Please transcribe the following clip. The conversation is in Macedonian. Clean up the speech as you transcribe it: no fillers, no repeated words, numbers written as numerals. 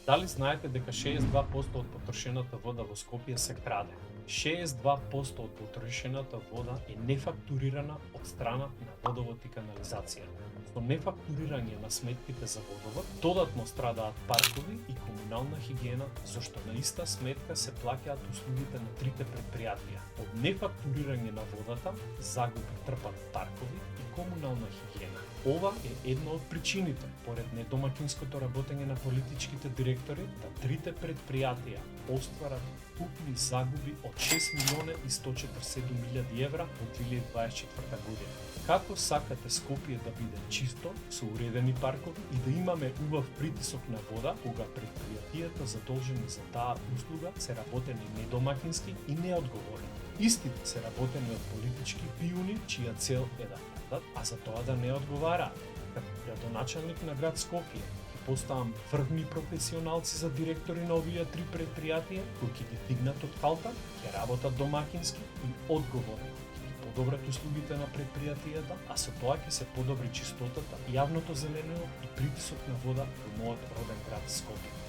Дали знаете дека 62% од потрошената вода во Скопје се краде? 62% од потрошената вода е нефактурирана од страна на водовод и канализација. Со нефактурирање на сметките за водовод, додатно страдаат паркови и комунална хигиена, зашто на иста сметка се плаќаат услугите на трите предпријатија. Од нефактурирање на водата, загуби трпат паркови и комунална хигиена. Ова е една од причините, поред недомакинското работење на политичките директори, да трите предпријатија остварат купни загуби од 6 милиони и 147 илјади евра во 2024 година. Како сакате Скопје да биде чисто, со уредени паркови и да имаме убав притисок на вода, кога предпријатијата задолжени за таа услуга се работени недомакински и неодговорни? Истите се работени од политички пиуни, чија цел е да крадат, а за тоа да не одговараат. Како градоначалник на град Скопје, ќе поставам врвни професионалци за директори на овие три предпријатија, кои ќе ги дигнат од калта, ќе работат домакински и одговорно, ќе ги подобрат услугите на предпријатијата, а со тоа ќе се подобри чистотата, јавното зелениво и притисок на вода во мојот роден град Скопје.